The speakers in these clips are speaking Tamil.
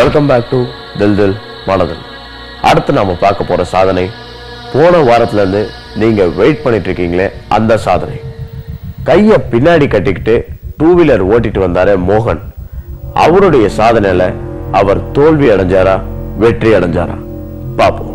வெல்கம் பேக் டு தில் தில் மனதில். அடுத்து நாம பார்க்க போற சாதனை, போன வாரத்துல இருந்து நீங்க வெயிட் பண்ணிட்டு இருக்கீங்களே அந்த சாதனை. கைய பின்னாடி கட்டிக்கிட்டு 2 வீலர் ஓட்டிட்டு வந்தாரு மோகன். அவருடைய சாதனையில அவர் தோல்வி அடைஞ்சாரா வெற்றி அடைஞ்சாரா பாப்போம்.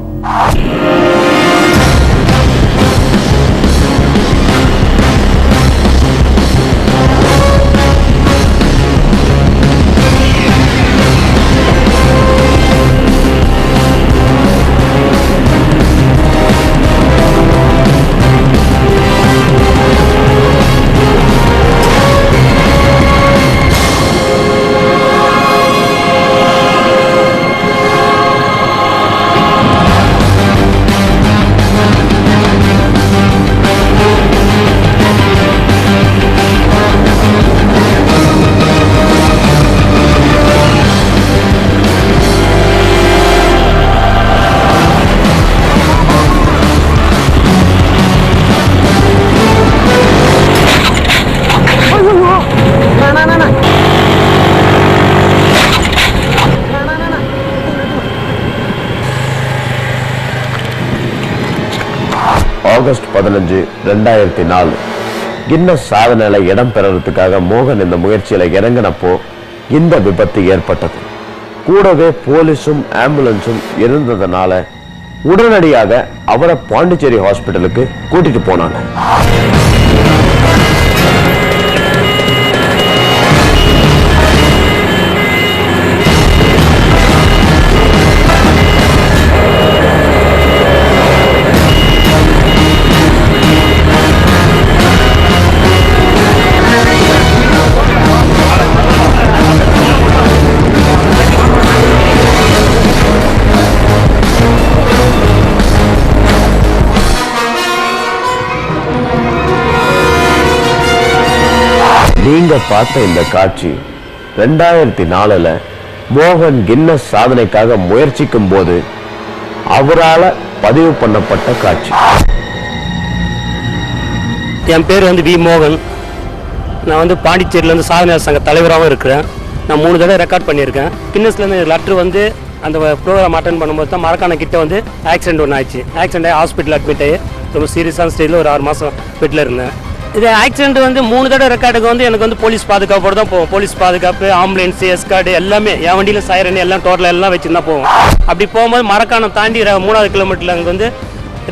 ஆகஸ்ட் 15, 2004 கின்னஸ் சாதனையில இடம் பெறறதுக்காக மோகன் இந்த முயற்சியில இறங்கினப்போ இந்த விபத்து ஏற்பட்டது. கூடவே போலீஸும் ஆம்புலன்ஸும் இருந்ததுனால உடனடியாக அவரை பாண்டிச்சேரி ஹாஸ்பிட்டலுக்கு கூட்டிட்டு போனாங்க. நீங்க பார்த்த இந்த காட்சி 2004 மோகன் கின்னஸ் சாதனைக்காக முயற்சிக்கும் போது அவரால் பதிவு பண்ணப்பட்ட காட்சி. என் பேர் வி மோகன். நான் பாண்டிச்சேரியிலேருந்து சாதனையாளர் சங்க தலைவராகவும் இருக்கிறேன். நான் 3 தடவை ரெக்கார்ட் பண்ணியிருக்கேன். கின்னஸ்லேருந்து லெட்ரு அந்த ப்ரோக்ராம் அட்டன் பண்ணும்போது தான் மரக்கான கிட்ட ஆக்சிடென்ட் ஒன்று ஆயிடுச்சு. ஆக்சிடென்ட் ஆகி ஹாஸ்பிட்டல் அட்மிட் ஆகி ரொம்ப சீரியஸான ஸ்டேஜில் ஒரு 6 மாதம் பெட்டில் இருந்தேன். இது ஆக்சிடென்ட் 3 தடவை ரெக்கார்டுக்கு எனக்கு போலீஸ் பாதுகாப்போடு தான் போவோம். போலீஸ் பாதுகாப்பு, ஆம்புலன்ஸ், எஸ்கார்டு எல்லாமே என் வண்டியில் சைரன் எல்லாம் டோட்டலாக எல்லாம் வச்சுருந்தா போவோம். அப்படி போகும்போது மரக்கானம் தாண்டி 3வது கிலோமீட்டரில் அங்கே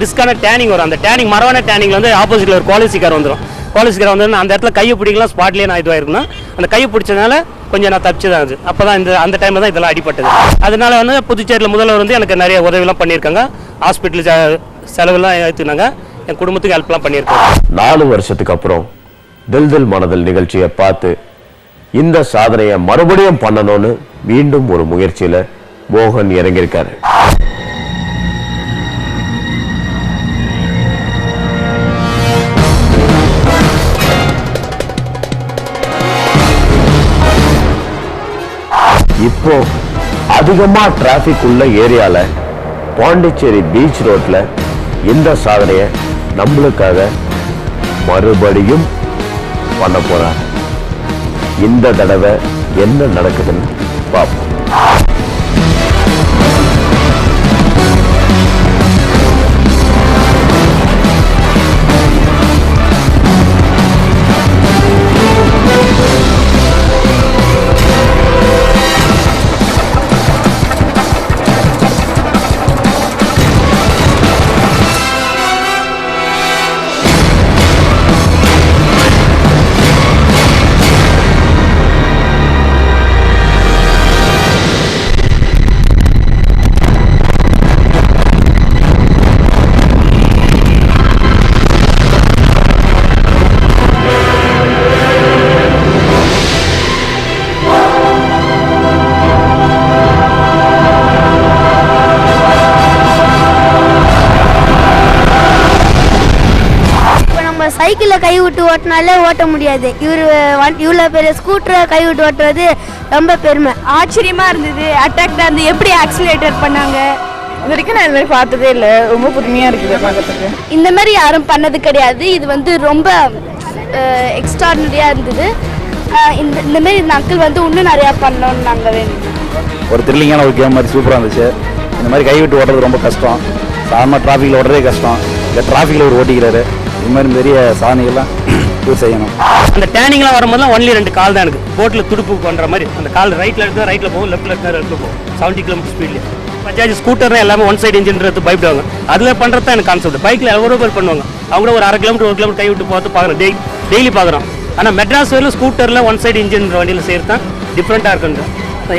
ரிஸ்க்கான டேனிங் வரும். அந்த டேனிங் மரவான டேனிங்கில் ஆப்போசிட்டில் ஒரு குவாலிசிக்கார் வந்துடும். குவாலிசிக்கார் அந்த இடத்துல கையை பிடிக்கலாம், ஸ்பாட்லேயே நான் இதுவாயிருக்குன்னா அந்த கையை பிடிச்சதுனால கொஞ்சம் நான் தப்பிச்சு தான். அது அப்போ தான் அந்த டைமில் தான் இதெல்லாம் அடிப்பட்டது. அதனால புதுச்சேரியில் முதல்வர் எனக்கு நிறைய உதவிலாம் பண்ணியிருக்காங்க. ஹாஸ்பிட்டல் செலவெல்லாம் ஏற்றுனாங்க. என் குடும்பத்துக்கு ஹெல்ப்லாம் பண்ணியிருக்கேன். 4 வருஷத்துக்கு அப்புறம் தில் தில் மனதில் நிகழ்ச்சியை பார்த்து இந்த சாதனையை மறுபடியும் பண்ணணும்னு மீண்டும் ஒரு முயற்சியில மோகன் இறங்கியிருக்காரு. இப்போ அதிகமா டிராபிக் உள்ள ஏரியால பாண்டிச்சேரி பீச் ரோட்ல இந்த சாதனையை நம்மளுக்காக மறுபடியும் பண்ண போறாங்க. இந்த தடவை என்ன நடக்குதுன்னு பார்ப்போம். சைக்கிளை கை விட்டு ஓட்டினாலே ஓட்ட முடியாது. இவ்வளோ பெரிய ஸ்கூட்டரை கை விட்டு ஓட்டுறது ரொம்ப பெருமை. ஆச்சரியமா இருந்தது. அட்டாக்டாக இருந்து எப்படி ஆக்சிலேட்டர் பண்ணாங்க, இது வரைக்கும் நான் இது மாதிரி பார்த்ததே இல்லை. ரொம்ப புதுமையாக இருக்குது பார்க்கறதுக்கு. இந்த மாதிரி யாரும் பண்ணது கிடையாது. இது ரொம்ப எக்ஸ்ட்ராடினரியாக இருந்தது. இந்த மாதிரி இந்த அங்கிள் இன்னும் நிறையா பண்ணணும்னு நாங்கள் வேணும். ஒரு த்ரில்லிங்கான ஒரு கேம் மாதிரி சூப்பராக இருந்துச்சு. இந்த மாதிரி கைவிட்டு ஓட்டுறது ரொம்ப கஷ்டம். சாதாரண டிராஃபிக்கில் ஓட்டுறதே கஷ்டம். இந்த டிராஃபிக்கில் ஒரு ஓட்டிக்கிறாரு. இது மாதிரி பெரிய சாதனைகள்லாம் இவர் செய்யணும். அந்த டேனிங்லாம் வரும்போதுலாம் ஒன்லி 2 கால் தான் எனக்கு போட்டில் துடுப்பு பண்ணுற மாதிரி. அந்த கால் ரைட்டில் எடுத்து ரைட்டில் போகும், லெஃப்ட்டில் எடுத்து லெஃப்ட்டில் போகும். 70 km ஸ்பீட்லேயே. பஜாஜ் ஸ்கூட்டர்னா எல்லாமே ஒன் சைடு இன்ஜின்றது பயப்படுவாங்க. அதில் பண்ணுறது தான் எனக்கு கான்செப்ட். பைக்கில் எவ்வளோ பேர் பண்ணுவாங்க. அவங்க கூட ஒரு 1/2 கிலோமீட்டர் 1 கிலோமீட்டர் கை விட்டு பார்த்து பார்க்குறோம். டெய்லி பார்க்குறோம். ஆனால் மெட்ராஸ் வரையில் ஸ்கூட்டரில் ஒன் சைடு இன்ஜின் வண்டியில் செய்கிறது தான் டிஃப்ரெண்ட்டாக இருக்குன்ற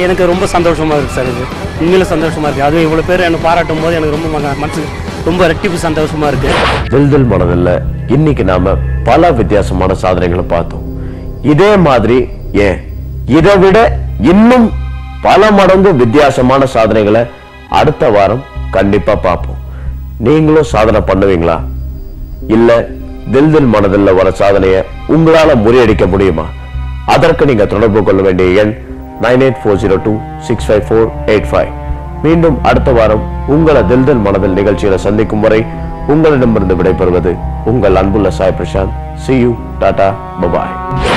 எனக்கு ரொம்ப சந்தோஷமாக இருக்குது சார். இது உண்மையில சந்தோஷமாக இருக்குது. அதுவும் இவ்வளோ பேர் எனக்கு பாராட்டும் போது எனக்கு ரொம்ப மனசுக்கு ரொம்ப ரெட்டிப்பு சந்தோஷமாக இருக்குது. தில் தில் மனதில் இன்னைக்கு நாம பல வித்தியாசமான சாதனைகளை பார்த்தோம். இதே மாதிரி இதை விட இன்னும் பல மடங்கு வித்தியாசமான சாதனைகளை அடுத்த வாரம் கண்டிப்பா பார்ப்போம். நீங்களும் சாதனை பண்ணுவீங்களா? இல்ல தில் தில் மனதில் வர சாதனையை உங்களால முறியடிக்க முடியுமா? அதற்கு நீங்க தொடர்பு கொள்ள வேண்டிய எண் 9840265485. மீண்டும் அடுத்த வாரம் உங்களை தில் தில் மனதில் நிகழ்ச்சியில சந்திக்கும் வரை உங்களிடமிருந்து விடைபெறுவது உங்கள் அன்புள்ள Sai Prashanth. See you, Tata, bye bye.